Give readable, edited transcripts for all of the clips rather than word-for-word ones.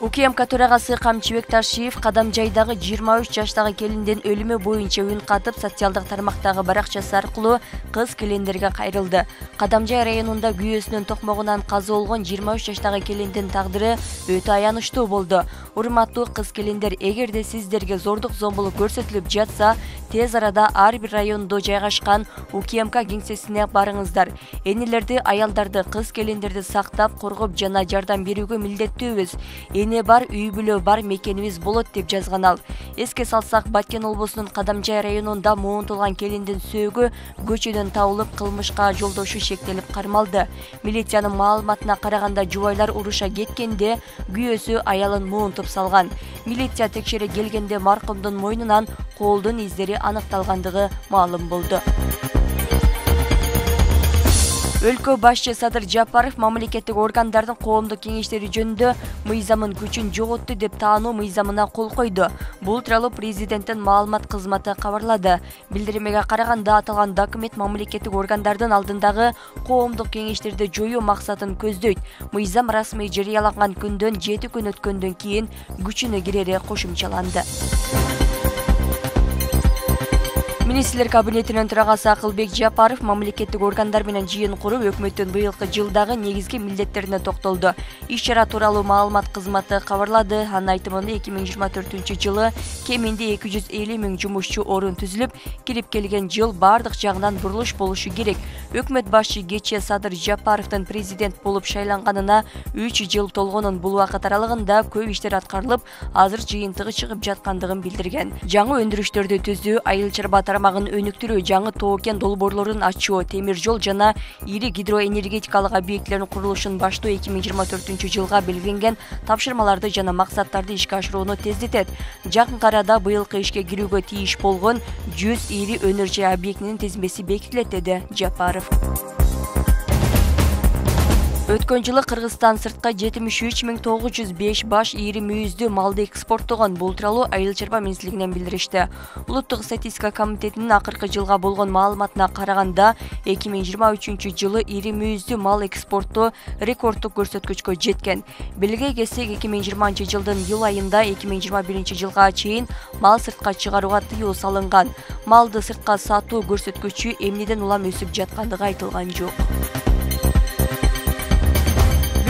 УКМК төрагасы Камчыбек Ташиев Кадамжайдагы 23 жаштагы келиндин өлүмү боюнча үн катып, социалдык тармактагы баракчасы аркылуу кыз келиндерге кайрылды. Кадамжай районунда күйөөсүнүн токмогунан каза болгон 23 жаштагы келиндин тагдыры өтө аянычтуу болду. Урматтуу кыз келиндер, эгерде сиздерге зордук зомбулук көрсөтүлүп жатса, тез арада ар бир райондо жайгашкан УКМК кеңсесине барыңыздар. Энелерди, аялдарды, кыз келиндерди сактап, коргоп жана жардам берүүгө милдеттүүбүз. Эне бар, үй бүлө бар, мекенибиз болот деп жазган ал. Эске салсак, Баткен облусунун Кадамжай районунда моонтулган келиндин сөөгү көчөдөн табылып, кылмышка жолдошу шектелип кармалды. Милициянын маалыматына караганда, жубайлар уруша кеткенде күйөөсү аялын моонтуп салган. Милиция текшере келгенде маркумдун мойнунан колдун издери аныкталгандыгы маалым болду. Өлкө башчы Садыр Жапаров мамлекеттик органдардын коомдук кеңештери жөнүндө мыйзамын күчүн жоготту деп таануу мыйзамына кол койду. Бул тууралуу президенттин маалымат кызматы кабарлады. Билдирмеге караганда, аталган документ мамлекеттик органдардын алдындагы коомдук кеңештерди жоюу максатын көздөйт. Мыйзам расмий жарыяланган күндөн 7 күн өткөндөн кийин күчүнө кирери кошумчаланды. Министрлер кабинетинин төрагасы Акылбек Жапаров мамлекеттик органдар менен жыйын куруп, өкмөттүн быйылкы жылдагы негизги милдеттерине токтолду. Иш-чара тууралуу маалымат кызматы кабарлады. Анын айтымында 2024-жылы кеминде 250 000 жумушчу орун түзүлүп, кирип келген жыл бардык жагынан бурулуш болушу керек. Өкмөт башчы кечээ Садыр Жапаровдун президент болуп шайланганына 3 жыл толгонун бул убакыт аралыгында көп иштер аткарылып, азыр жыйынтыгы чыгып жаткандыгын билдирген. Жаңы өндүрүштөрдү түзүү, айыл чарба тармагын өнүктүрүү, жаңы тоо кен долбоорлорун ачуу, темир жол жана ири гидроэнергетикалык объектилердин курулушун баштоо 2024-жылга белгиленген тапшырмаларды жана максаттарды ишке ашырууну тездетет. Жакын арада быйылкы ишке кирүүгө тийиш болгон 100 ири өнөр жай объектинин тизмеси бекитилет, деди Жапаров. Өткөн жылы Кыргызстан сыртка 73 905 баш ири мүйүздүү малды экспорттогон. Бул тууралуу айыл чарба министрлигинен билдиришти. Улуттук статистика комитетинин акыркы жылга болгон маалыматына караганда, 2023-жылы ири мүйүздүү мал экспорту рекорддук көрсөткүчкө жеткен. Белге келсек, 2020-жылдын июль айында 2021-жылга чейин мал сыртка чыгарууга тыюу салынган. Малды сыртка сатуу көрсөткүчү эмнеден улам өсүп жаткандыгы айтылган жок.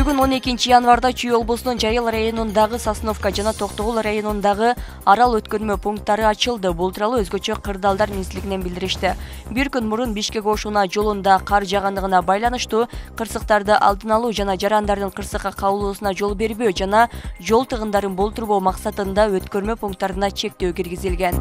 Бүгүн 12 январда Чүй облусунун Жарел районундагы Сосновка жана Токтогул районундагы арал өткөрмө пункттары ачылды. Бул тууралуу өзгөчө Кырдаалдар министрлигинен билдиришти. Bir күн мурун Бишкек-Ошуна жолунда кар жаагандыгына байланыштуу кырсыктарды алдын алуу жана жарандардын кырсыкка кабылуусуна жол бербөө жана жол тыгындарын болтурбоо максатында өткөрмө пункттарына чектөө киргизилген.